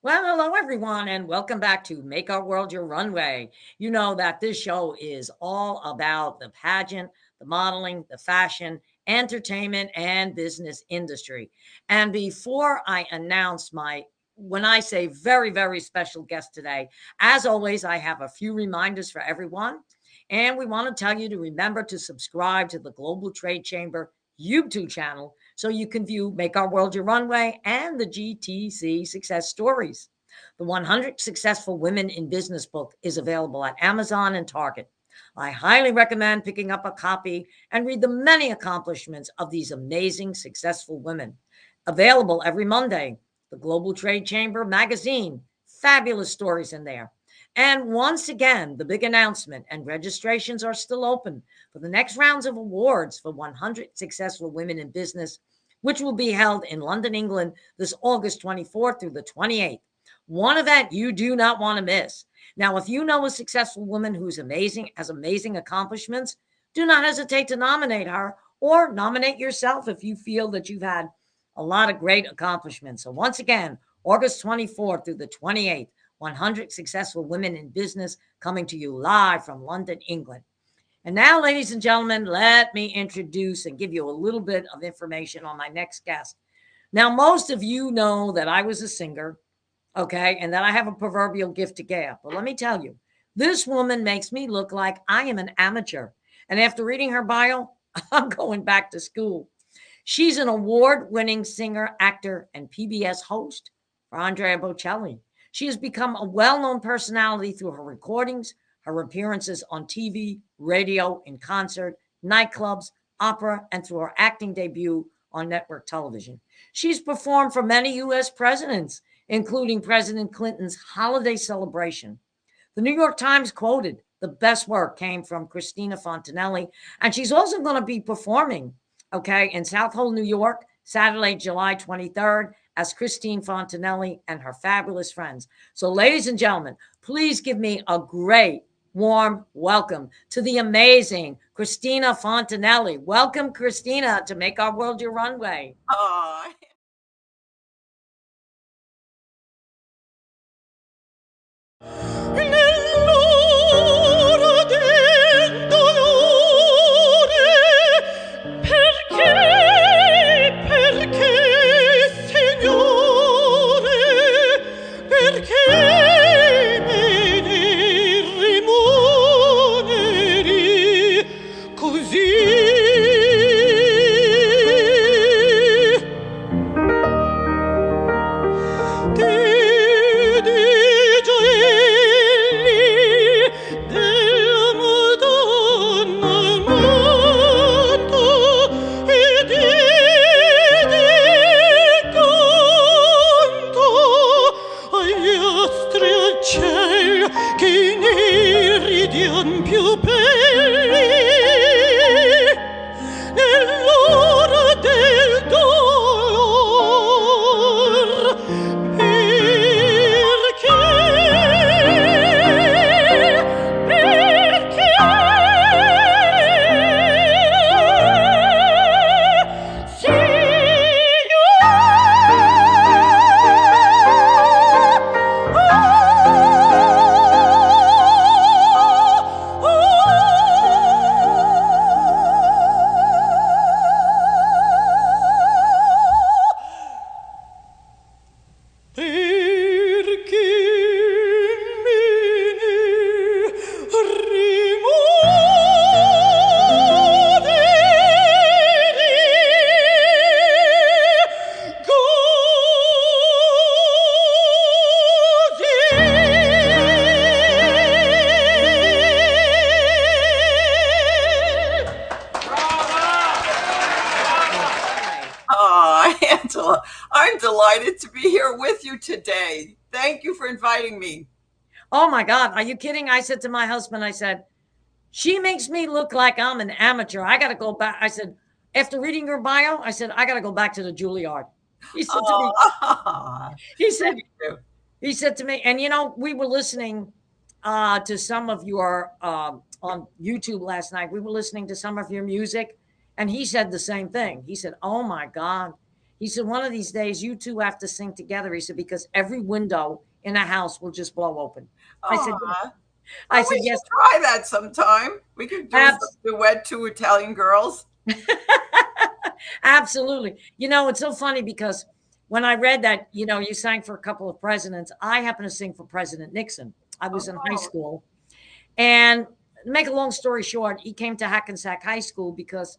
Well, hello everyone, and welcome back to Make Our World Your Runway. You know that this show is all about the pageant, the modeling, the fashion, entertainment, and business industry. And before I announce when I say very, very special guest today, as always, I have a few reminders for everyone. And we want to tell you to remember to subscribe to the Global Trade Chamber YouTube channel so you can view Make Our World Your Runway and the GTC success stories. The 100 Successful Women in Business book is available at Amazon and Target. I highly recommend picking up a copy and read the many accomplishments of these amazing, successful women. Available every Monday. The Global Trade Chamber magazine, fabulous stories in there. And once again, the big announcement, and registrations are still open for the next rounds of awards for 100 Successful Women in Business, which will be held in London, England, this August 24th through the 28th. One event you do not want to miss. Now, if you know a successful woman who's amazing, has amazing accomplishments, do not hesitate to nominate her or nominate yourself if you feel that you've had a lot of great accomplishments. So once again, August 24th through the 28th, 100 Successful Women in Business, coming to you live from London, England. And now, ladies and gentlemen, let me introduce and give you a little bit of information on my next guest. Now, most of you know that I was a singer, okay, and that I have a proverbial gift to gab. But let me tell you, this woman makes me look like I am an amateur. And after reading her bio, I'm going back to school. She's an award-winning singer, actor, and PBS host for Andrea Bocelli. She has become a well-known personality through her recordings, her appearances on TV, radio, in concert, nightclubs, opera, and through her acting debut on network television. She's performed for many U.S. presidents, including President Clinton's holiday celebration. The New York Times quoted, "The best work came from Cristina Fontanelli," and she's also going to be performing, okay, in South Hole, New York, Saturday, July 23rd, as Christine Fontanelli and her fabulous friends. So, ladies and gentlemen, please give me a great, warm welcome to the amazing Cristina Fontanelli. Welcome, Cristina, to Make Our World Your Runway. Oh, Angela, I'm delighted to be here with you today. Thank you for inviting me. Oh my God, are you kidding? I said to my husband, I said, she makes me look like I'm an amateur. I got to go back. I said, after reading her bio, I said, I got to go back to the Juilliard. He said to me, he said to me, and you know, we were listening to some of your on YouTube last night. We were listening to some of your music, and he said the same thing. He said, oh my God. He said, one of these days, you two have to sing together. He said, because every window in a house will just blow open. I said, well, I said, we yes. should try that sometime. We could do a duet, two Italian girls. Absolutely. You know, it's so funny because when I read that, you know, you sang for a couple of presidents, I happened to sing for President Nixon. I was in high school. And to make a long story short, he came to 𝐭𝐿𝐴 High School because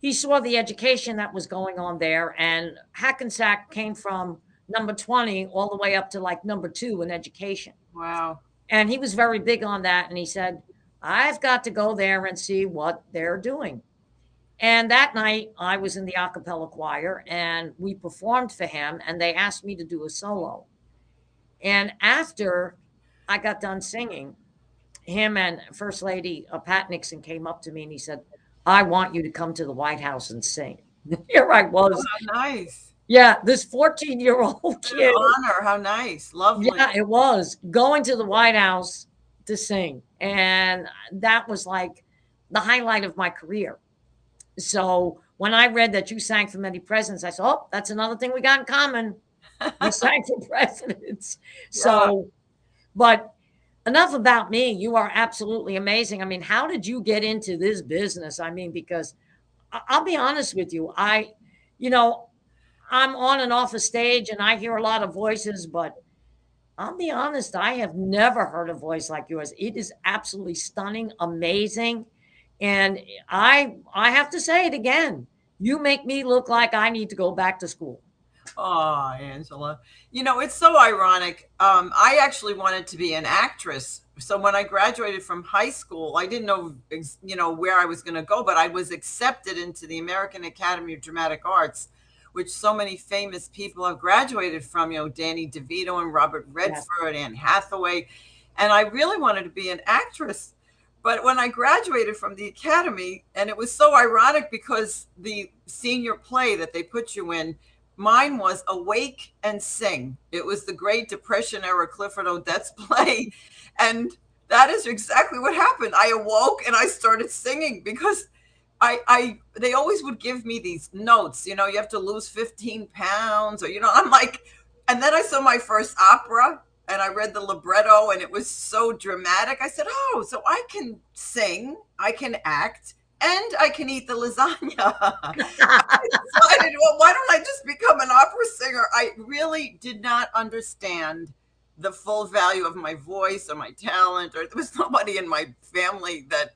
he saw the education that was going on there. And 𝐭𝐿𝐴 came from number 20 all the way up to like number 2 in education. Wow. And he was very big on that. And he said, I've got to go there and see what they're doing. And that night I was in the a cappella choir and we performed for him and they asked me to do a solo. And after I got done singing, him and First Lady Pat Nixon came up to me and he said, I want you to come to the White House and sing. Here I was. Oh, how nice. Yeah, this 14-year-old kid. Honor, how nice. Lovely. Yeah, it was. Going to the White House to sing. And that was like the highlight of my career. So when I read that you sang for many presidents, I said, oh, that's another thing we got in common. We sang for presidents. So, but enough about me. You are absolutely amazing. I mean, how did you get into this business? I mean, because I'll be honest with you. You know, I'm on and off a stage and I hear a lot of voices, but I'll be honest, I have never heard a voice like yours. It is absolutely stunning, amazing. And I have to say it again. You make me look like I need to go back to school. Oh, Angela. You know, it's so ironic. I actually wanted to be an actress. So when I graduated from high school, I didn't know, you know, where I was going to go, but I was accepted into the American Academy of Dramatic Arts, which so many famous people have graduated from, you know, Danny DeVito and Robert Redford, Anne Hathaway. And I really wanted to be an actress. But when I graduated from the academy, and it was so ironic because the senior play that they put you in, mine was Awake and Sing. It was the Great Depression era Clifford Odets play. And that is exactly what happened. I awoke and I started singing because they always would give me these notes, you know, you have to lose 15 pounds or, you know, I'm like, and then I saw my first opera and I read the libretto and it was so dramatic. I said, oh, so I can sing, I can act, and I can eat the lasagna. I decided, well, why don't I just become an opera singer? I really did not understand the full value of my voice or my talent, or there was nobody in my family that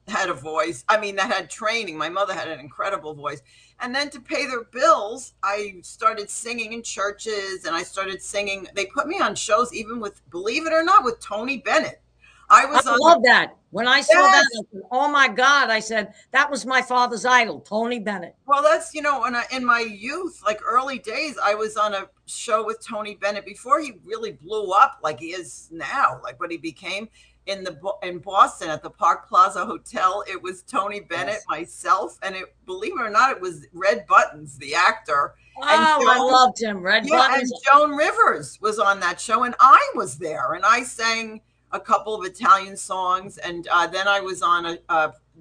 had a voice. I mean, that had training. My mother had an incredible voice. And then to pay their bills, I started singing in churches and I started singing. They put me on shows, even with, believe it or not, with Tony Bennett. I love that. When I saw that, I said, oh my God, I said, that was my father's idol, Tony Bennett. Well, that's, you know, in my youth, like early days, I was on a show with Tony Bennett before he really blew up like he is now, like what he became in Boston at the Park Plaza Hotel. It was Tony Bennett, myself, and believe it or not, it was Red Buttons, the actor. Oh, I loved him. Red Buttons. And Joan Rivers was on that show, and I was there, and I sang a couple of Italian songs, and then I was on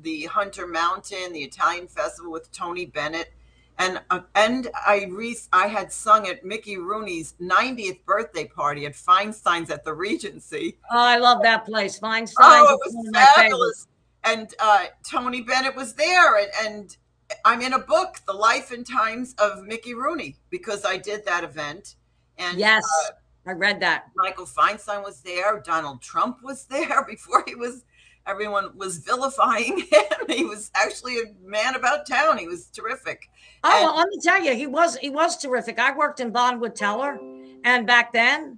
the Hunter Mountain, the Italian festival with Tony Bennett, and I had sung at Mickey Rooney's 90th birthday party at Feinstein's at the Regency. Oh, I love that place, Feinstein's. Oh, it was fabulous. And Tony Bennett was there, and I'm in a book, The Life and Times of Mickey Rooney, because I did that event. And yes. I read that. Michael Feinstein was there. Donald Trump was there before everyone was vilifying him. He was actually a man about town. He was terrific. Oh, well, let me tell you, he was terrific. I worked in Bonwood Teller, and back then,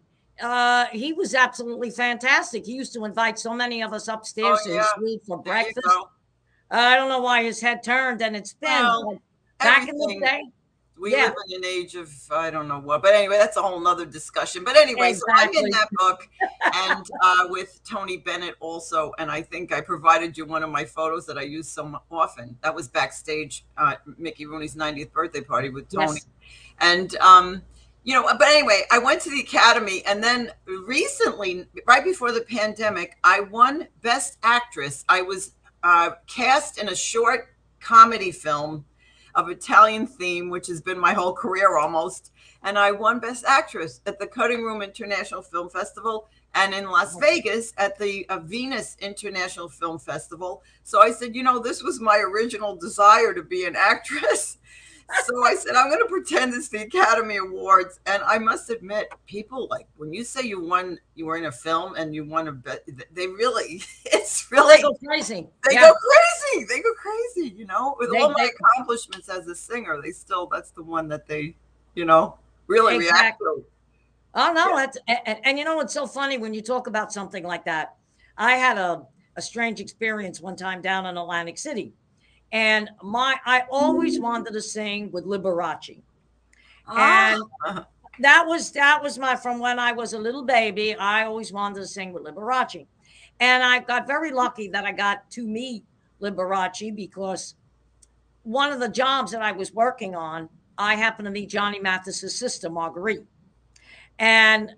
he was absolutely fantastic. He used to invite so many of us upstairs to his suite for breakfast. I don't know why his head turned, and it's been back in the day. We live in an age of, I don't know what, but anyway, that's a whole nother discussion. But anyway, so I'm in that book and with Tony Bennett also. And I think I provided you one of my photos that I use so often. That was backstage Mickey Rooney's 90th birthday party with Tony. Yes. And, you know, but anyway, I went to the Academy, and then recently, right before the pandemic, I won Best Actress. I was cast in a short comedy film of Italian theme, which has been my whole career almost. And I won Best Actress at the Cutting Room International Film Festival and in Las Vegas at the Venus International Film Festival. So I said, you know, this was my original desire to be an actress. So I said, I'm going to pretend it's the Academy Awards. And I must admit, people, like, when you say you were in a film and you won a bet, they really, it's really, they go crazy. They go crazy. They go crazy, you know, with all my accomplishments as a singer, that's the one that they, you know, really react to. Oh, no. And you know, it's so funny when you talk about something like that. I had a strange experience one time down in Atlantic City. And I always wanted to sing with Liberace. And that was from when I was a little baby. I always wanted to sing with Liberace. And I got very lucky that I got to meet Liberace, because one of the jobs that I was working on, I happened to meet Johnny Mathis's sister, Marguerite. And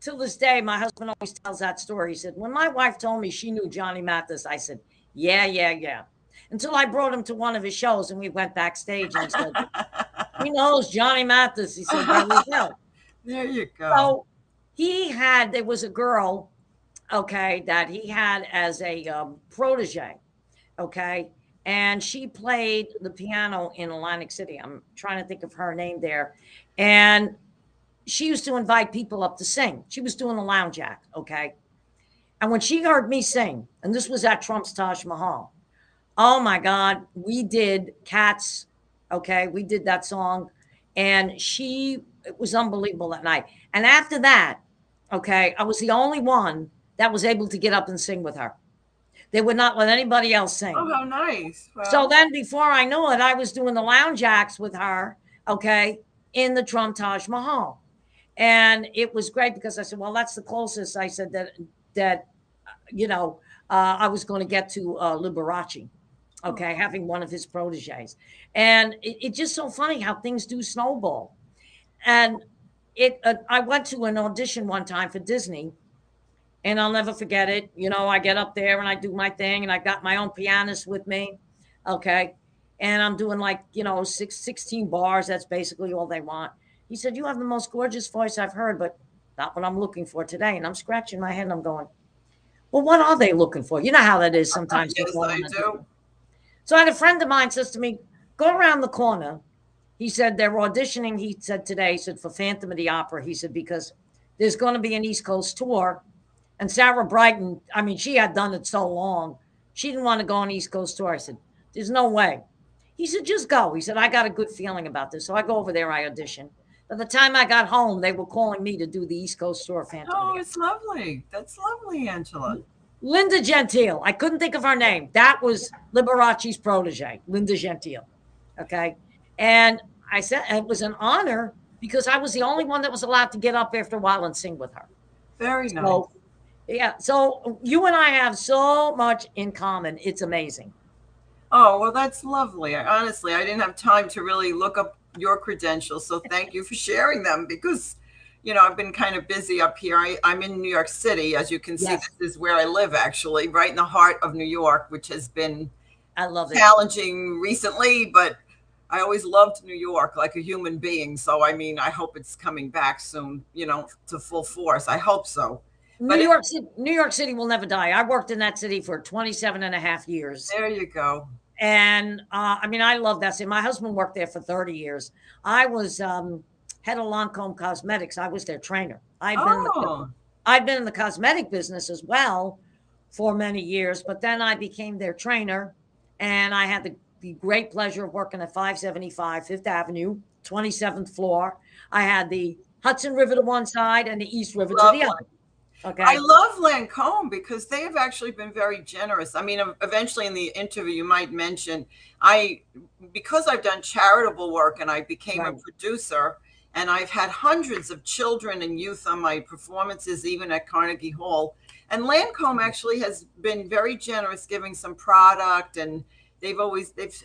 till this day, my husband always tells that story. He said, when my wife told me she knew Johnny Mathis, I said, yeah. Until I brought him to one of his shows and we went backstage and he said, he knows Johnny Mathis. He said, there we go. There you go. So there was a girl, okay, that he had as a protege, okay, and she played the piano in Atlantic City. I'm trying to think of her name there. And she used to invite people up to sing. She was doing a lounge act, okay? And when she heard me sing, and this was at Trump's Taj Mahal, oh my God, we did Cats, okay? We did that song, and it was unbelievable that night. And after that, okay, I was the only one that was able to get up and sing with her. They would not let anybody else sing. Oh, how nice. Wow. So then before I knew it, I was doing the lounge acts with her, okay, in the Trump Taj Mahal. And it was great because I said, well, that's the closest I said that you know, I was going to get to Liberace, okay, having one of his proteges. And it's just so funny how things do snowball. And I went to an audition one time for Disney, and I'll never forget it. You know, I get up there and I do my thing, and I got my own pianist with me, okay, and I'm doing, like, you know, 16 bars. That's basically all they want. He said, you have the most gorgeous voice I've heard, but not what I'm looking for today. And I'm scratching my head and I'm going, well, what are they looking for? You know how that is sometimes. Yes, I do. So I had a friend of mine says to me, go around the corner. He said, they're auditioning, he said today, he said, for Phantom of the Opera. He said, because there's going to be an East Coast tour. And Sarah Brightman, I mean, she had done it so long. She didn't want to go on East Coast tour. I said, there's no way. He said, just go. He said, I got a good feeling about this. So I go over there, I audition. By the time I got home, they were calling me to do the East Coast tour. Phantom. Oh, it's lovely. That's lovely, Angela. Linda Gentile. I couldn't think of her name. That was Liberace's protege, Linda Gentile. Okay. And I said it was an honor because I was the only one that was allowed to get up after a while and sing with her. Very nice. Yeah. So you and I have so much in common. It's amazing. Oh, well, that's lovely. Honestly, I didn't have time to really look up your credentials. So thank you for sharing them because, you know, I've been kind of busy up here. I'm in New York City. As you can see, Yes. This is where I live, actually, right in the heart of New York, which has been I love it. challenging recently, but I always loved New York like a human being. So, I mean, I hope it's coming back soon, you know, to full force. I hope so. New York City will never die. I worked in that city for 27 and a half years. There you go. And I mean, I love that city. My husband worked there for 30 years. I was head of Lancome Cosmetics. I was their trainer. I'd been in the cosmetic business as well for many years, but then I became their trainer, and I had the great pleasure of working at 575 Fifth Avenue, 27th floor. I had the Hudson River to one side and the East River to the other. Okay. I love Lancome because they have actually been very generous. I mean, eventually in the interview, you might mention, because I've done charitable work and I became a producer, and I've had hundreds of children and youth on my performances, even at Carnegie Hall. And Lancome actually has been very generous, giving some product, and they've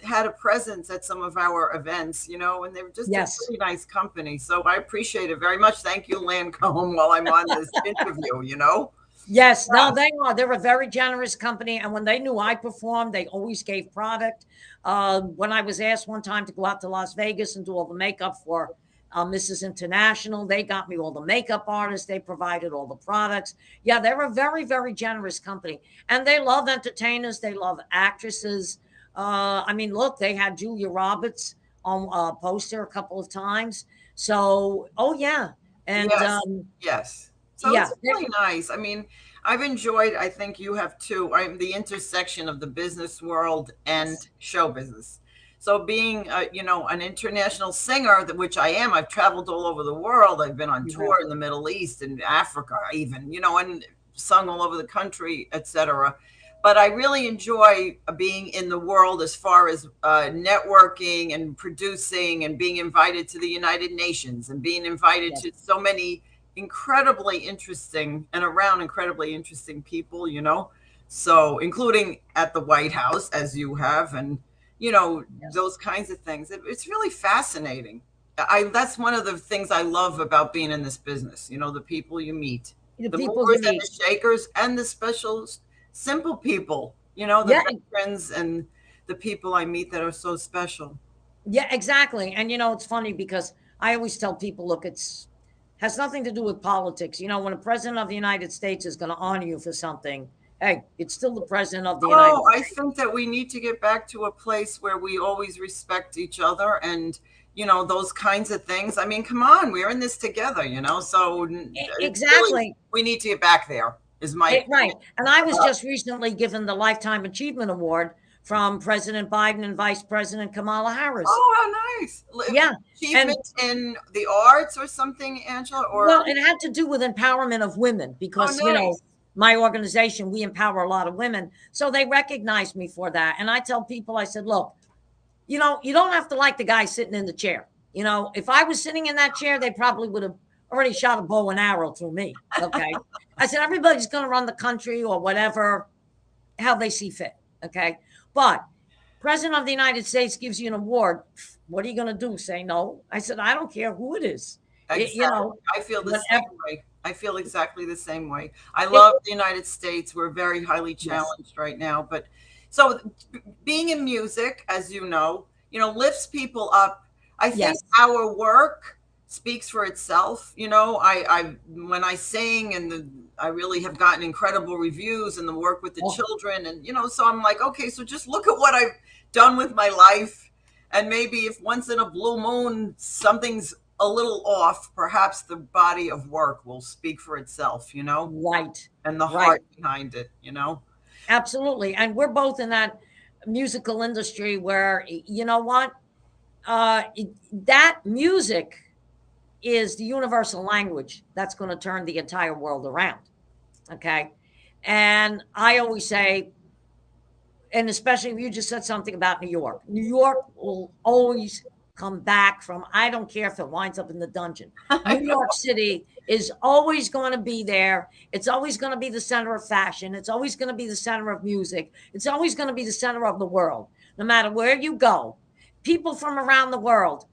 had a presence at some of our events, you know, and they're just a pretty nice company. So I appreciate it very much. Thank you, Lancome, while I'm on this interview, you know. Yes, no, they are. They're a very generous company, and when they knew I performed, they always gave product. When I was asked one time to go out to Las Vegas and do all the makeup for Mrs. International, they got me all the makeup artists. They provided all the products. Yeah, they're a very, very generous company, and they love entertainers. They love actresses. I mean, look, they had Julia Roberts on a poster a couple of times. So, oh yeah, and Yes, yes. So yeah, it's really nice. I mean, I've enjoyed, I think you have too, I'm the intersection of the business world and show business. So being, you know, an international singer, which I am, I've traveled all over the world. I've been on you have. tour in the Middle East and Africa even, you know, and sung all over the country, etc. But I really enjoy being in the world as far as networking and producing and being invited to the United Nations and being invited Yes. to so many incredibly interesting and around incredibly interesting people, you know, so including at the White House, as you have, and, you know, Yes. those kinds of things. It's really fascinating. That's one of the things I love about being in this business, you know, the people you meet, The the people you movers and meet. the shakers and the special simple people, you know, the Yeah, veterans and the people I meet that are so special. yeah, exactly. And you know, it's funny because I always tell people, look, it's has nothing to do with politics. You know, when a president of the United States is going to honor you for something, hey, it's still the president of the United Oh, I States. think that we need to get back to a place where we always respect each other and, you know, those kinds of things. I mean, come on, we're in this together, you know, so it's really, Exactly. we need to get back there, is my Right. opinion. And I was just recently given the Lifetime Achievement Award from President Biden and Vice President Kamala Harris. Oh, how nice. Yeah. And Achievement in the arts or something, Angela, or, well, it had to do with empowerment of women oh, because, you know, nice. my organization, we empower a lot of women. So they recognized me for that. And I tell people, I said, look, you know, you don't have to like the guy sitting in the chair. You know, if I was sitting in that chair, they probably would have already shot a bow and arrow through me. Okay. I said, everybody's going to run the country or whatever, how they see fit. Okay. But President of the United States gives you an award. What are you going to do? Say no? I said, I don't care who it is. You Exactly. know, I feel the whatever. same way. I feel exactly the same way. I It, love the United States. We're very highly yes. challenged right now, but so being in music, as you know, lifts people up. I think Yes. our work speaks for itself. You know, I when I sing and I really have gotten incredible reviews and the work with the Oh, children, and you know, so I'm like, okay, so just look at what I've done with my life, and maybe if once in a blue moon something's a little off, perhaps the body of work will speak for itself, you know, right. and the Right. heart behind it, you know. Absolutely. And we're both in that musical industry where, you know what? That music is the universal language that's going to turn the entire world around. Okay. And I always say, and especially if you just said something about New York, New York will always come back from, I don't care if it winds up in the dungeon. I New know. York City is always going to be there. It's always going to be the center of fashion. It's always going to be the center of music. It's always going to be the center of the world. No matter where you go, people from around the world,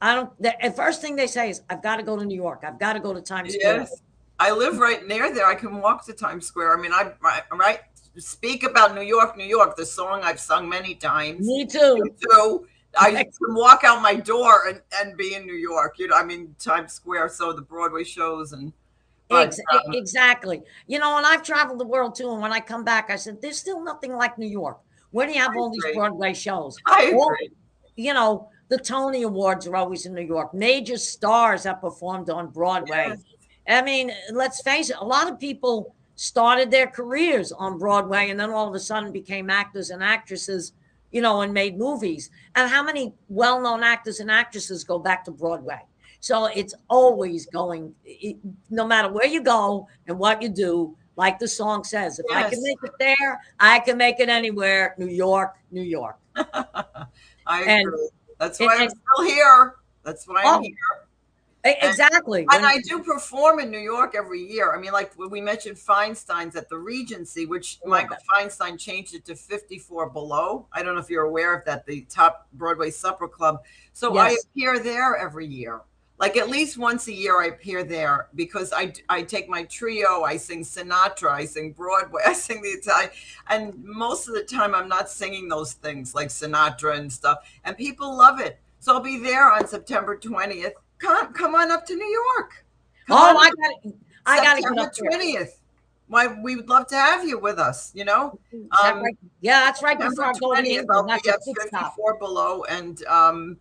I don't, the first thing they say is, I've got to go to New York. I've got to go to Times Square. Yes, I live right near there. I can walk to Times Square. I mean, right speak about New York, New York, the song I've sung many times. Me too. You too. I can walk out my door and be in New York. You know, I mean Times Square. So the Broadway shows and but Exactly. You know, and I've traveled the world too. And when I come back, I said, there's still nothing like New York. Where do you have I all these agree. Broadway shows? I Well, agree. you know, the Tony Awards are always in New York. Major stars have performed on Broadway. Yes. I mean, let's face it, a lot of people started their careers on Broadway and then all of a sudden became actors and actresses, you know, and made movies. And how many well known actors and actresses go back to Broadway? So it's always going, no matter where you go and what you do, like the song says, if I can Yes. make it there, I can make it anywhere. New York, New York. I And, agree. That's and, why I'm and still here. That's why I'm oh, here. exactly. And I do perform in New York every year. I mean, like when we mentioned Feinstein's at the Regency, which Michael Feinstein changed it to 54 Below. I don't know if you're aware of that, the top Broadway supper club. So I Yes. appear there every year. like at least once a year I appear there because I take my trio, I sing Sinatra, I sing Broadway, I sing the Italian, and most of the time I'm not singing those things like Sinatra and stuff, and people love it. So I'll be there on September 20th. Come on up to New York. I got to get September up there. 20th. Why, we would love to have you with us, you know. Right? Yeah, that's right. September Before I go to 20th, England, I'll be that's at a big stop. 54 Below, and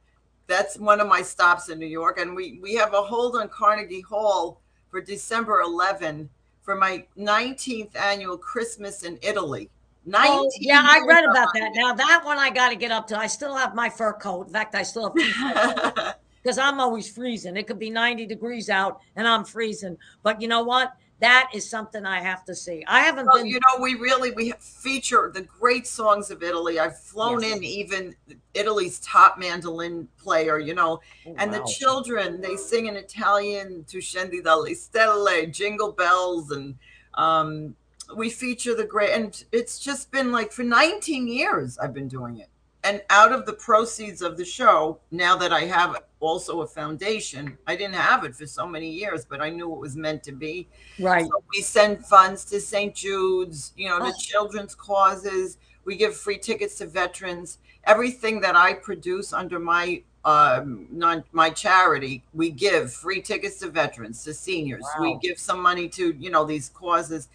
that's one of my stops in New York. And we have a hold on Carnegie Hall for December 11 for my 19th annual Christmas in Italy. 19 Oh, yeah, I read about that. Now that one I got to get up to. I still have my fur coat. In fact, I still have 2 fur coats because I'm always freezing. It could be 90 degrees out and I'm freezing. But you know what? That is something I have to see. I haven't been. You know, we feature the great songs of Italy. I've flown in even Italy's top mandolin player, you know, and the children, they sing in Italian, Tu scendi dalle stelle, Jingle Bells, and we feature the great, and it's just been like for 19 years I've been doing it. And out of the proceeds of the show, now that I have also a foundation, I didn't have it for so many years, but I knew it was meant to be. Right. So we send funds to St. Jude's, you know, to children's causes. We give free tickets to veterans. Everything that I produce under my my charity, we give free tickets to veterans, to seniors. We give some money to, you know, these causes,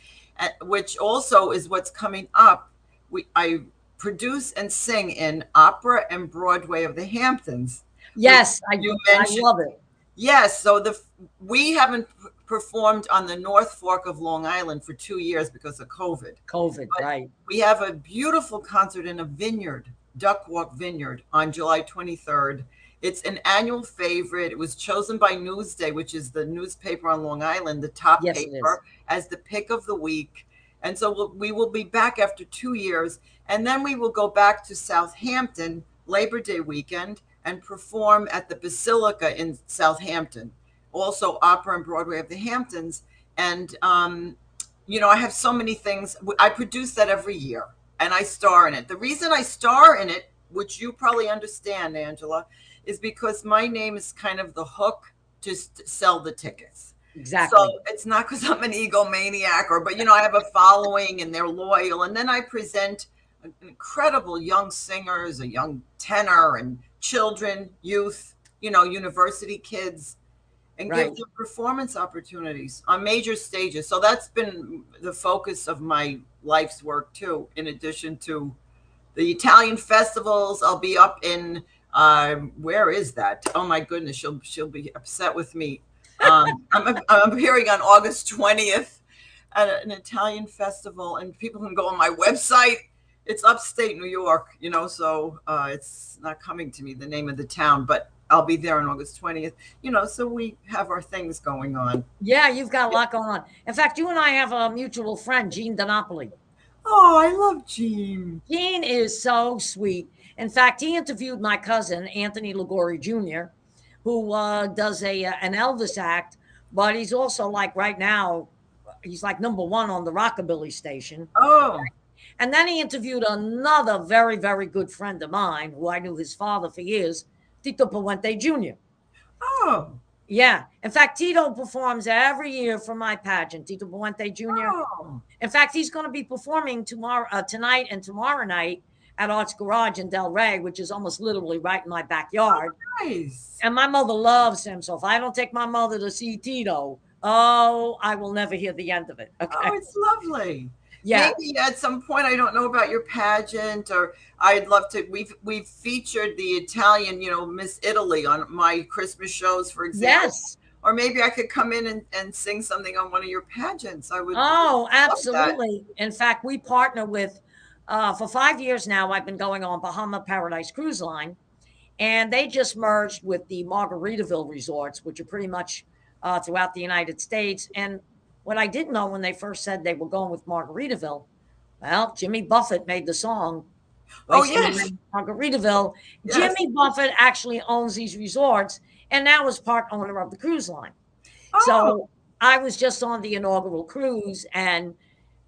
which also is what's coming up. I produce and sing in opera and Broadway of the Hamptons. Yes, I love it. Yes, so we haven't performed on the North Fork of Long Island for 2 years because of COVID. But right. We have a beautiful concert in a vineyard, Duck Walk Vineyard, on July 23rd. It's an annual favorite. It was chosen by Newsday, which is the newspaper on Long Island, the top paper, as the pick of the week. And so we will be back after 2 years. And then we will go back to Southampton Labor Day weekend and perform at the Basilica in Southampton. Also opera and Broadway of the Hamptons. And, you know, I have so many things. I produce that every year and I star in it. The reason I star in it, which you probably understand, Angela, is because my name is kind of the hook to sell the tickets. Exactly. So it's not because I'm an egomaniac but, you know, I have a following and they're loyal. And then I present incredible young singers, a young tenor, and children, youth, you know, university kids, and give them performance opportunities on major stages. So that's been the focus of my life's work too, in addition to the Italian festivals. I'll be up in, where is that? Oh my goodness, she'll be upset with me. I'm appearing on August 20th at an Italian festival, and people can go on my website. It's upstate New York, you know, so it's not coming to me, the name of the town, but I'll be there on August 20th, you know, so we have our things going on. Yeah, you've got a lot going on. In fact, you and I have a mutual friend, Gene DiNapoli. Oh, I love Gene. Gene is so sweet. In fact, he interviewed my cousin, Anthony Liguori Jr., who does an Elvis act, but he's also like right now, he's like #1 on the Rockabilly station. Oh. And then he interviewed another very, very good friend of mine, who I knew his father for years, Tito Puente Jr. Oh. Yeah. In fact, Tito performs every year for my pageant, Tito Puente Jr. Oh. In fact, he's going to be performing tonight and tomorrow night at Arts Garage in Delray, which is almost literally right in my backyard. Oh, nice. And my mother loves him. So if I don't take my mother to see Tito, I will never hear the end of it. Okay? Oh, it's lovely. Yeah. Maybe at some point, I don't know about your pageant, or I'd love to. We've featured the Italian, you know, Miss Italy on my Christmas shows, for example. Yes. Or maybe I could come in and sing something on one of your pageants. I would. Oh, absolutely. In fact, we partner with, for 5 years now, I've been going on Bahama Paradise Cruise Line, and they just merged with the Margaritaville resorts, which are pretty much throughout the United States. And what I didn't know when they first said they were going with Margaritaville, well, Jimmy Buffett made the song. Oh, yes. Margaritaville. Yes. Jimmy Buffett actually owns these resorts and now is part owner of the cruise line. Oh. So I was just on the inaugural cruise, and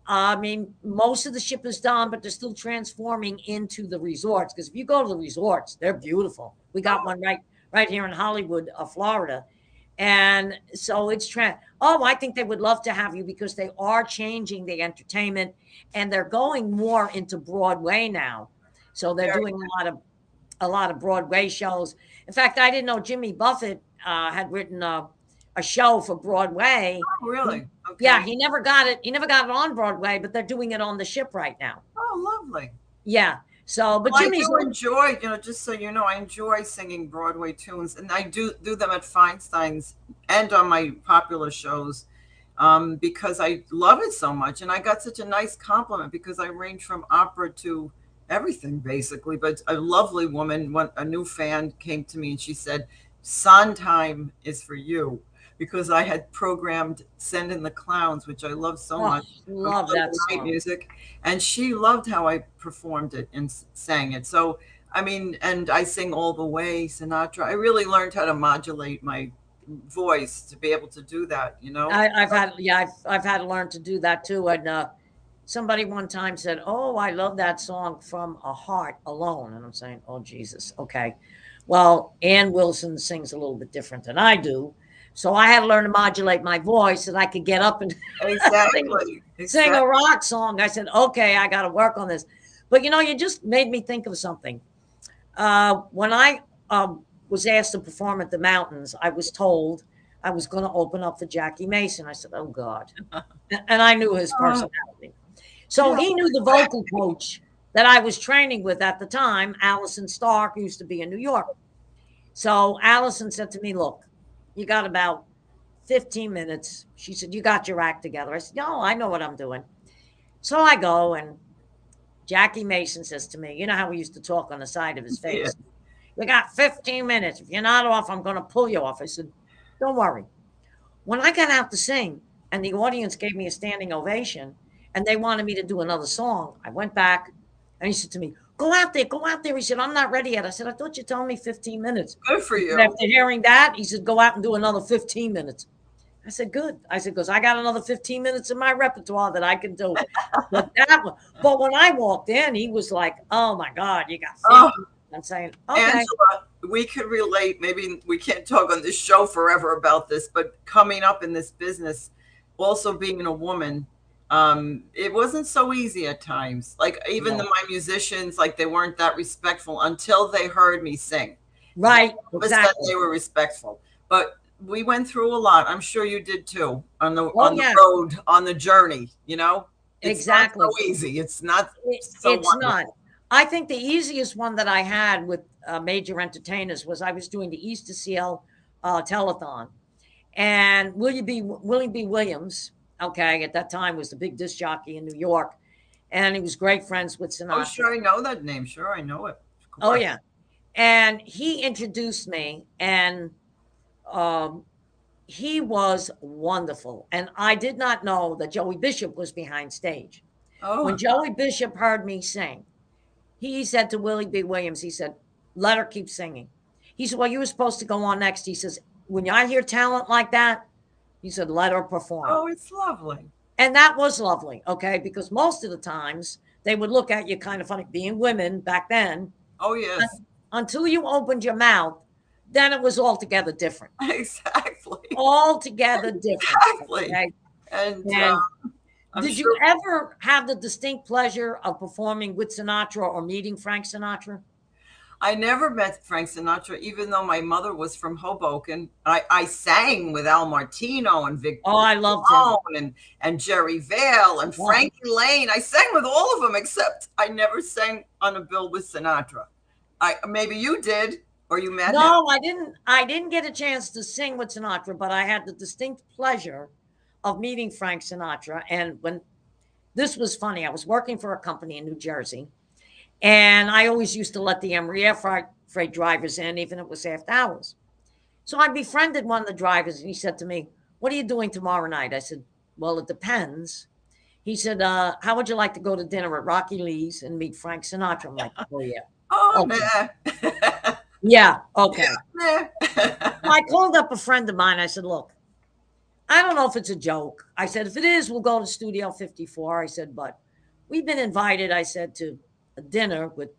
I mean, most of the ship is done, but they're still transforming into the resorts. Because if you go to the resorts, they're beautiful. We got one right here in Hollywood, Florida. And so it's oh, I think they would love to have you because they are changing the entertainment and they're going more into Broadway now. So they're Very doing a lot of Broadway shows. In fact, I didn't know Jimmy Buffett had written a show for Broadway. Oh, really? Yeah, Okay. he never got it. He never got it on Broadway, but they're doing it on the ship right now. Oh, lovely. Yeah. So, but Well, I Jimmy's do enjoy, just so you know, I enjoy singing Broadway tunes, and I do them at Feinstein's and on my popular shows, because I love it so much. And I got such a nice compliment because I range from opera to everything basically. But a lovely woman, a new fan, came to me and she said, "Sondheim is for you." Because I had programmed "Send in the Clowns," which I love so much. love that Night song. music, and she loved how I performed it and sang it. So, I mean, and I sing all the way Sinatra. I really learned how to modulate my voice to be able to do that. I've had, yeah, I've had to learn to do that too. And somebody one time said, "Oh, I love that song From a Heart Alone," and I'm saying, "Oh Jesus, okay." Well, Ann Wilson sings a little bit different than I do, so I had to learn to modulate my voice so that I could get up and Exactly. sing a rock song. I said, "Okay, I got to work on this." But you just made me think of something. When I was asked to perform at the Mountains, I was told I was going to open up for Jackie Mason. I said, "Oh God," and I knew his personality. So he knew the vocal coach that I was training with at the time, Allison Stark, who used to be in New York. So Allison said to me, "Look, you got about 15 minutes." She said, "You got your act together." I said, "No, I know what I'm doing." So I go, and Jackie Mason says to me, you know how we used to talk on the side of his face? Yeah. "You got 15 minutes. If you're not off, I'm going to pull you off." I said, "Don't worry." When I got out to sing and the audience gave me a standing ovation and they wanted me to do another song, I went back and he said to me, "Go out there, go out there." He said, "I'm not ready yet." I said, "I thought you told me 15 minutes. Good for you. And after hearing that, he said, "Go out and do another 15 minutes." I said, "Good." I said, "Because I got another 15 minutes in my repertoire that I can do." But when I walked in, he was like, "Oh my God, you got 15 minutes." I'm saying, "Okay." Angela, we could relate. Maybe we can't talk on this show forever about this, but coming up in this business, also being a woman, it wasn't so easy at times. Like even my musicians, like they weren't that respectful until they heard me sing. Right, Exactly. They were respectful, but we went through a lot. I'm sure you did too on the road, on the journey. It's exactly. not so easy. It's not. It's wonderful. not. I think the easiest one that I had with major entertainers was I was doing the East to CL telethon, and William B. Williams, okay, at that time was the big disc jockey in New York, and he was great friends with Sinatra. Oh, sure, I know that name. Sure, I know it. Oh yeah, and he introduced me, and he was wonderful, and I did not know that Joey Bishop was behind stage. Oh. When Joey Bishop heard me sing, he said to Willie B. Williams, he said, "Let her keep singing." He said, "Well, you were supposed to go on next." He says, "When I hear talent like that," he said, "let her perform." Oh, it's lovely. And that was lovely, okay? Because most of the times they would look at you kind of funny, being women back then. Oh, yes. Until you opened your mouth, then it was altogether different. Exactly. Altogether different. Exactly. Okay? And did you ever have the distinct pleasure of performing with Sinatra or meeting Frank Sinatra? I never met Frank Sinatra, even though my mother was from Hoboken. I sang with Al Martino and Victor. Oh, I loved him. And Jerry Vale and Frankie Lane. I sang with all of them, except I never sang on a bill with Sinatra. Maybe you did, or you met him. No, I didn't. I didn't get a chance to sing with Sinatra, but I had the distinct pleasure of meeting Frank Sinatra. And when this was funny, I was working for a company in New Jersey, and I always used to let the Emory Air Freight drivers in, even if it was after hours. So I befriended one of the drivers, and he said to me, "What are you doing tomorrow night?" I said, "Well, it depends." He said, "How would you like to go to dinner at Rocky Lee's and meet Frank Sinatra?" I'm like, "Oh, yeah." Oh, okay. Nah. Yeah, okay. Yeah. I called up a friend of mine. I said, "Look, I don't know if it's a joke." I said, "If it is, we'll go to Studio 54. I said, "But we've been invited," I said, "to a dinner with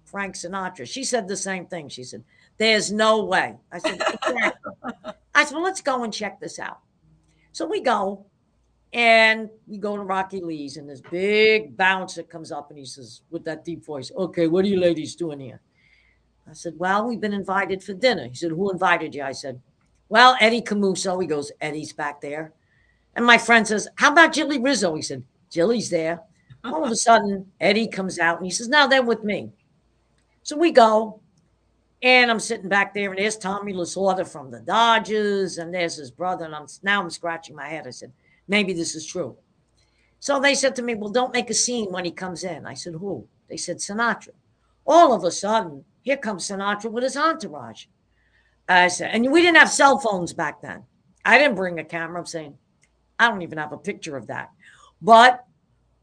Frank Sinatra." She said the same thing. She said, "There's no way." I said, "Exactly." I said, well, let's go and check this out. So we go, and we go to Rocky Lee's, and this big bouncer comes up and he says, with that deep voice, okay, what are you ladies doing here? I said, well, we've been invited for dinner. He said, who invited you? I said, well, 𝐒𝐿𝐵𝐿. He goes, Eddie's back there. And my friend says, how about Jilly Rizzo? He said, Jilly's there. All of a sudden, Eddie comes out and he says, no, they're with me. So we go, and I'm sitting back there, and there's Tommy Lasorda from the Dodgers, and there's his brother, and I'm scratching my head. I said, maybe this is true. So they said to me, well, don't make a scene when he comes in. I said, who? They said, Sinatra. All of a sudden, here comes Sinatra with his entourage. I said, and we didn't have cell phones back then. I didn't bring a camera. I'm saying, I don't even have a picture of that. But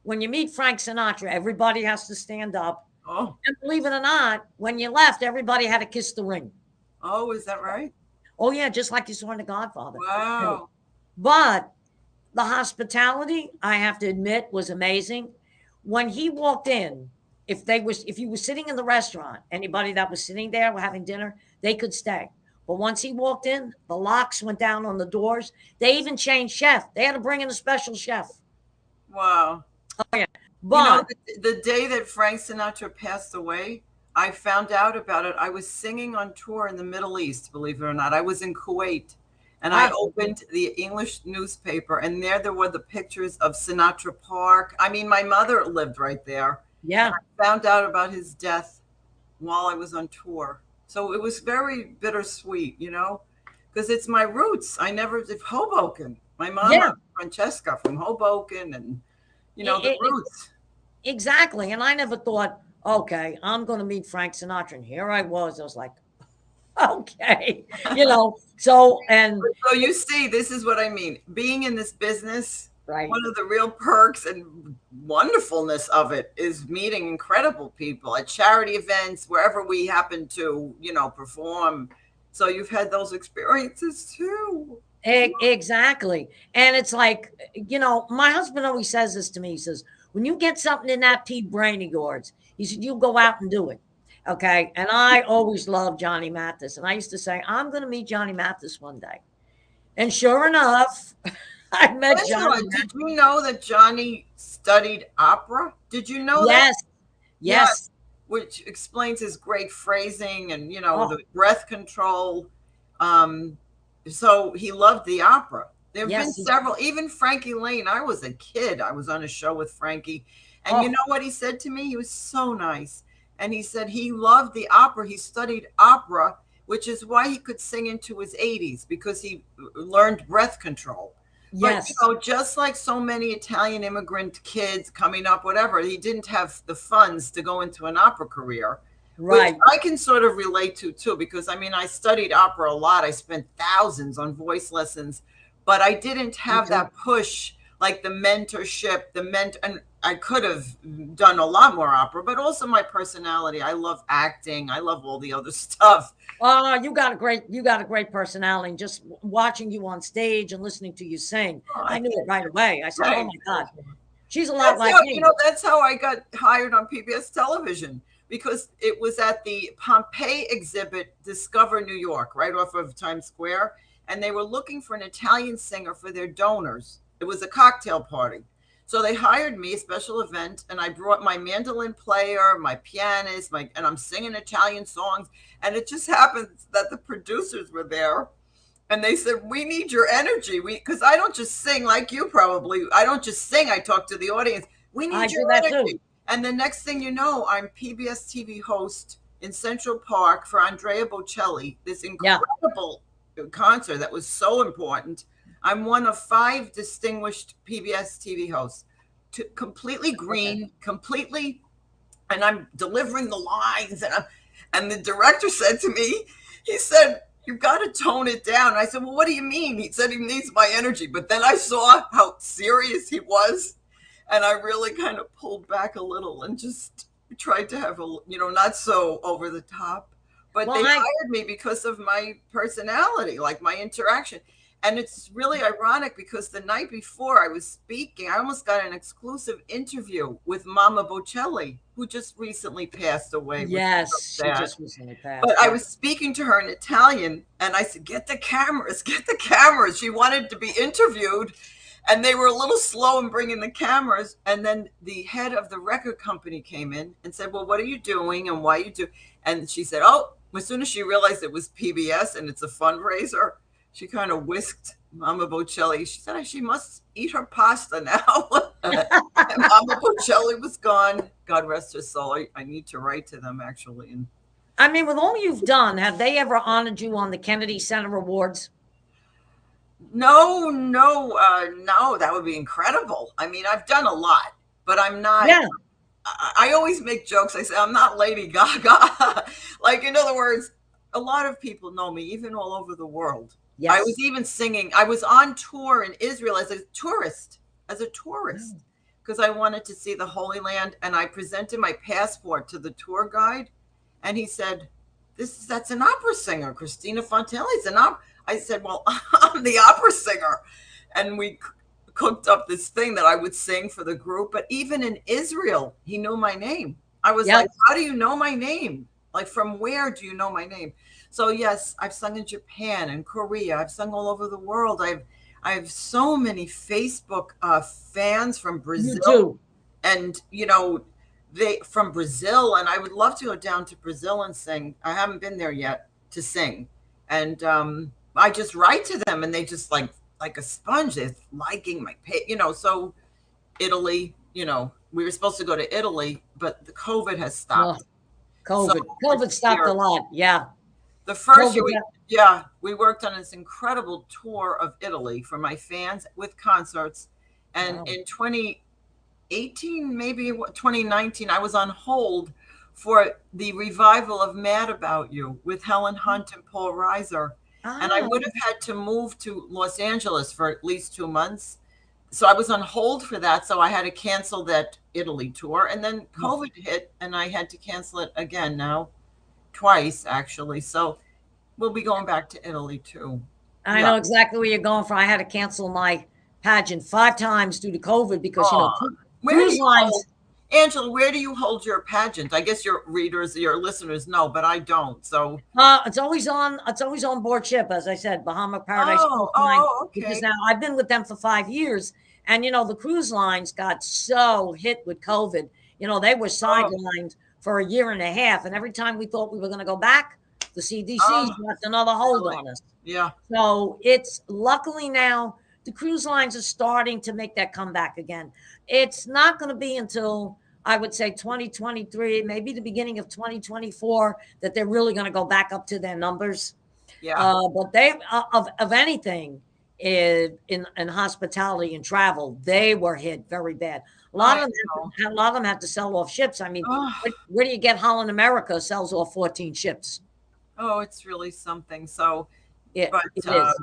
when you meet Frank Sinatra, everybody has to stand up. Oh. And believe it or not, when you left, everybody had to kiss the ring. Oh, is that right? Oh, yeah, just like you saw in The Godfather. Wow. But the hospitality, I have to admit, was amazing. When he walked in, if you were sitting in the restaurant, anybody that was sitting there were having dinner, they could stay. But once he walked in, the locks went down on the doors. They even changed chef. They had to bring in a special chef. Wow. Oh, yeah. But the day that Frank Sinatra passed away, I found out about it. I was singing on tour in the Middle East, believe it or not. I was in Kuwait, and I opened the English newspaper, and there were the pictures of Sinatra Park. I mean, my mother lived right there. Yeah. I found out about his death while I was on tour. So it was very bittersweet, because it's my roots. I never did Hoboken. My mom, Francesca from Hoboken, and, the roots. Exactly. And I never thought, okay, I'm going to meet Frank Sinatra. And here I was like, okay, so you see, this is what I mean. Being in this business, right. One of the real perks and wonderfulness of it is meeting incredible people at charity events, wherever we happen to, perform. So you've had those experiences too. Exactly. And it's like, my husband always says this to me. He says, when you get something in that pea brain of yours, he said, you go out and do it. Okay. And I always loved Johnny Mathis. And I used to say, I'm going to meet Johnny Mathis one day. And sure enough, I met Johnny. Did you know that Johnny studied opera? Did you know that? Yes. Which explains his great phrasing and, the breath control. So he loved the opera. There have been several, even Frankie Lane. I was a kid. I was on a show with Frankie. And you know what he said to me? He was so nice. And he said he loved the opera. He studied opera, which is why he could sing into his 80s, because he learned breath control. Yes. But, just like so many Italian immigrant kids coming up, whatever, he didn't have the funds to go into an opera career. Right. Which I can sort of relate to, too, because, I studied opera a lot. I spent thousands on voice lessons, but I didn't have that push, like the mentorship, and I could have done a lot more opera, but also my personality. I love acting. I love all the other stuff. Oh, you got a great personality. And just watching you on stage and listening to you sing, I knew it right away. I said, oh my God, she's a lot like me. That's how I got hired on PBS television, because it was at the Pompeii exhibit, Discover New York, right off of Times Square. And they were looking for an Italian singer for their donors. It was a cocktail party. So they hired me, a special event, and I brought my mandolin player, my pianist, and I'm singing Italian songs. And it just happens that the producers were there, and they said, we need your energy. Because I don't just sing like you probably. I don't just sing. I talk to the audience. We need your energy. Too. And the next thing you know, I'm PBS TV host in Central Park for Andrea Bocelli, this incredible concert that was so important. I'm one of 5 distinguished PBS TV hosts, completely green, completely, and I'm delivering the lines. And the director said to me, he said, you've got to tone it down. And I said, well, what do you mean? He said he needs my energy. But then I saw how serious he was. And I really kind of pulled back a little and just tried to have not so over the top. But they hired me because of my personality, like my interaction. And it's really ironic because the night before I was speaking, I almost got an exclusive interview with Mama Bocelli, who just recently passed away, which is so Yes, she sad. just recently passed. But I was speaking to her in Italian, and I said, "Get the cameras, get the cameras." She wanted to be interviewed, and they were a little slow in bringing the cameras. And then the head of the record company came in and said, "Well, what are you doing, and why you do?" And she said, "Oh," as soon as she realized it was PBS and it's a fundraiser, she kind of whisked Mama Bocelli. She said she must eat her pasta now. And Mama Bocelli was gone. God rest her soul. I need to write to them, actually. And I mean, with all you've done, have they ever honored you on the Kennedy Center Awards? no, no, that would be incredible. I mean, I've done a lot, but I'm not. Yeah. I always make jokes. I say I'm not Lady Gaga. Like, in other words, a lot of people know me, even all over the world. Yes. I was even singing. I was on tour in Israel as a tourist, because I wanted to see the Holy Land. And I presented my passport to the tour guide, and he said, "That's an opera singer, Cristina Fontanelli's an opera." I said, "Well, I'm the opera singer," and we cooked up this thing that I would sing for the group. But even in Israel, he knew my name. I was like, "How do you know my name? Like, from where do you know my name?" So yes, I've sung in Japan and Korea. I've sung all over the world. I have so many Facebook fans from Brazil. You do. And they from Brazil, and I would love to go down to Brazil and sing. I haven't been there yet to sing, and I just write to them, and they just like a sponge. They're liking my page, So Italy, we were supposed to go to Italy, but the COVID has stopped. COVID stopped a lot. Yeah. The first year, we worked on this incredible tour of Italy for my fans with concerts. And in 2018, maybe 2019, I was on hold for the revival of Mad About You with Helen Hunt and Paul Reiser. And I would have had to move to Los Angeles for at least 2 months. So I was on hold for that. So I had to cancel that Italy tour. And then COVID hit, and I had to cancel it again now. Twice, actually. So we'll be going back to Italy too. I know exactly where you're going from. I had to cancel my pageant 5 times due to COVID because cruise lines. Angela, where do you hold your pageant? I guess your readers, your listeners know, but I don't. So it's always on board ship, as I said, Bahama Paradise. Okay. Because now I've been with them for 5 years, and the cruise lines got so hit with COVID. They were sidelined for a year and a half, and every time we thought we were going to go back, the CDC's left another hold on us. Yeah. So it's luckily now the cruise lines are starting to make that comeback again. It's not going to be until I would say 2023, maybe the beginning of 2024, that they're really going to go back up to their numbers. Yeah. But they of anything in hospitality and travel, they were hit very bad. A lot of them have to sell off ships. I mean, where do you get Holland America sells off 14 ships? Oh, it's really something. So, it is.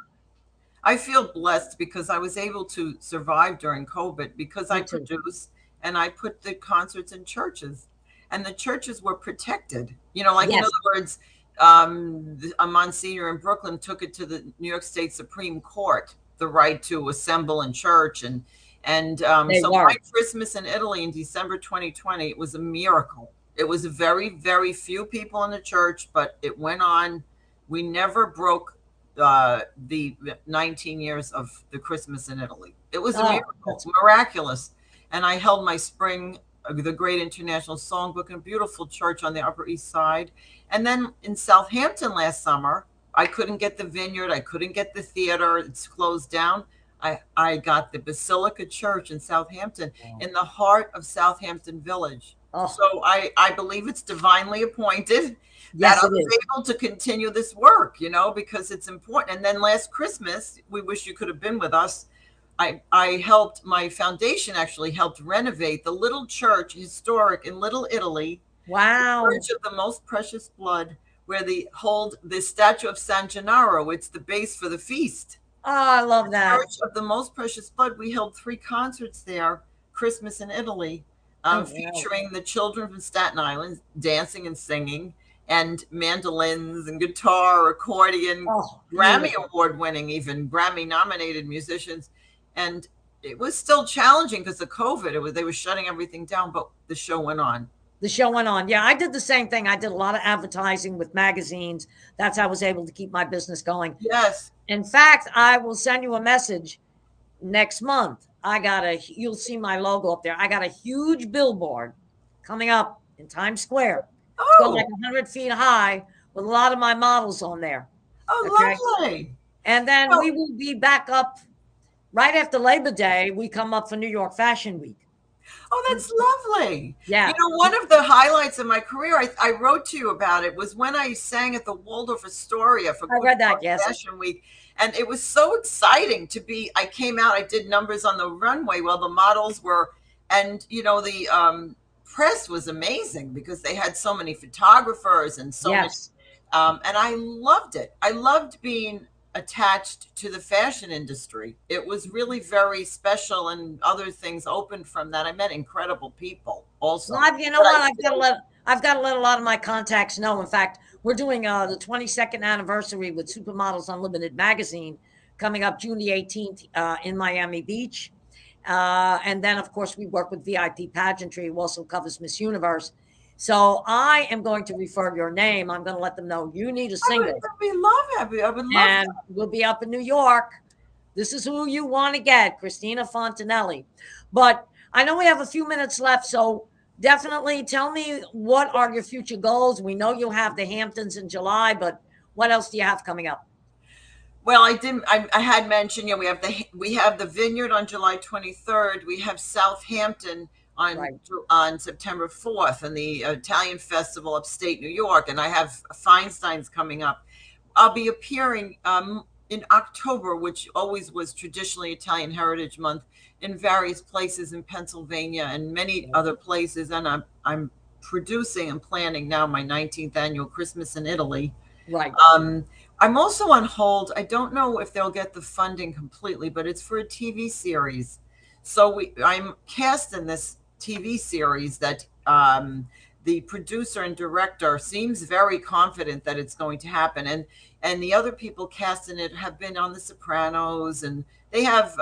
I feel blessed because I was able to survive during COVID because I produced and I put the concerts in churches, and the churches were protected. In other words, a Monsignor in Brooklyn took it to the New York State Supreme Court, the right to assemble in church. And so my Christmas in Italy in December 2020, it was a miracle. It was very, very few people in the church, but it went on. We never broke the 19 years of the Christmas in Italy. It was a miracle. It's miraculous. And I held my spring, the Great International Songbook, in a beautiful church on the Upper East Side. And then in Southampton last summer, I couldn't get the Vineyard. I couldn't get the theater. It's closed down. I got the Basilica Church in Southampton, in the heart of Southampton Village. So I believe it's divinely appointed that I was able to continue this work, because it's important. And then last Christmas, we wish you could have been with us. I helped, my foundation actually helped renovate the little church, historic in Little Italy. Wow. The Church of the Most Precious Blood, where they hold the statue of San Gennaro. It's the base for the feast. Oh, I love that. Church of the Most Precious Blood. We held 3 concerts there, Christmas in Italy, featuring the children from Staten Island dancing and singing. and mandolins and guitar, accordion, Oh, Grammy beautiful. Award winning, even Grammy nominated musicians. And it was still challenging because of COVID. They were shutting everything down, but the show went on. The show went on. Yeah, I did the same thing. I did a lot of advertising with magazines. That's how I was able to keep my business going. Yes. In fact, I will send you a message next month. You'll see my logo up there. I got a huge billboard coming up in Times Square. It's going like 100 feet high with a lot of my models on there. Oh, lovely. And then we will be back up right after Labor Day. We come up for New York Fashion Week. Oh, that's lovely. Yeah. You know, one of the highlights of my career, I wrote to you about it, was when I sang at the Waldorf Astoria for Fashion Week. And it was so exciting to be, I came out, I did numbers on the runway while the models were, and, you know, the press was amazing because they had so many photographers and so many, and I loved it. I loved being attached to the fashion industry. It was really very special, and other things opened from that. I met incredible people also. Well, you know what? I've got to let a lot of my contacts know. In fact, we're doing the 22nd anniversary with Supermodels Unlimited magazine coming up June the 18th in Miami Beach. And then, of course, we work with VIP Pageantry, who also covers Miss Universe. So I am going to refer your name. I'm going to let them know you need a singer. I would love and we'll be up in New York. This is who you want to get, Cristina Fontanelli. But I know we have a few minutes left, so definitely tell me, what are your future goals? We know you have the Hamptons in July, but what else do you have coming up? Well, I had mentioned, you know, we have the Vineyard on July 23rd. We have Southampton on September 4th, and the Italian Festival upstate New York, and I have Feinstein's coming up. I'll be appearing in October, which always was traditionally Italian Heritage Month, in various places in Pennsylvania and many other places. And I'm producing and planning now my 19th annual Christmas in Italy. Right. I'm also on hold. I don't know if they'll get the funding completely, but it's for a TV series. So I'm cast in this TV series that the producer and director seems very confident that it's going to happen. And the other people cast in it have been on The Sopranos, and they have,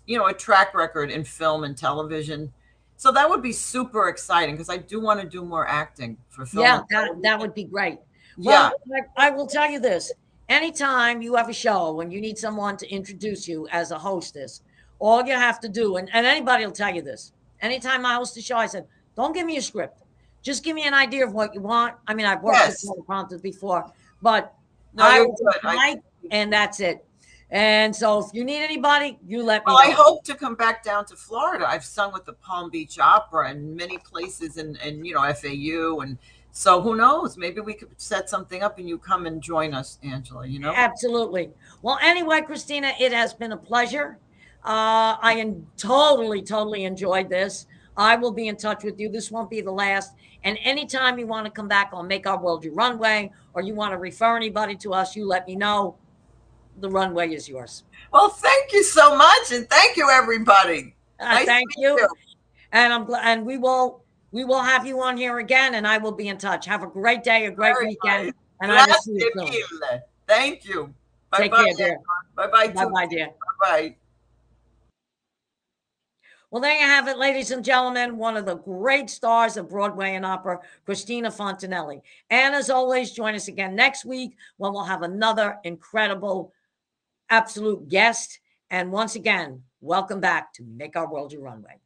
you know, a track record in film and television. So that would be super exciting because I do want to do more acting for film. Yeah, that would be great. Well, I will tell you this. Anytime you have a show and you need someone to introduce you as a hostess, all you have to do, and anybody will tell you this, anytime I host a show, I said, don't give me a script. Just give me an idea of what you want. I mean, I've worked with teleprompters before, but and that's it. And so if you need anybody, you let me know. I hope to come back down to Florida. I've sung with the Palm Beach Opera and many places and you know, FAU. And so who knows, maybe we could set something up and you come and join us, Angela, you know? Absolutely. Well, anyway, Cristina, it has been a pleasure. I totally enjoyed this. I will be in touch with you. This won't be the last. And anytime you want to come back on Make Our World Your Runway, or you want to refer anybody to us, you let me know. The runway is yours. Well, thank you so much, and thank you, everybody. Thank you. And I'm glad. And we will have you on here again, and I will be in touch. Have a great day, a great weekend, and I will see you soon. Thank you. Take care, dear. Bye-bye. Bye-bye, dear. Bye-bye. Well, there you have it, ladies and gentlemen. One of the great stars of Broadway and opera, Cristina Fontanelli. And as always, join us again next week when we'll have another incredible, absolute guest. And once again, welcome back to Make Our World Your Runway.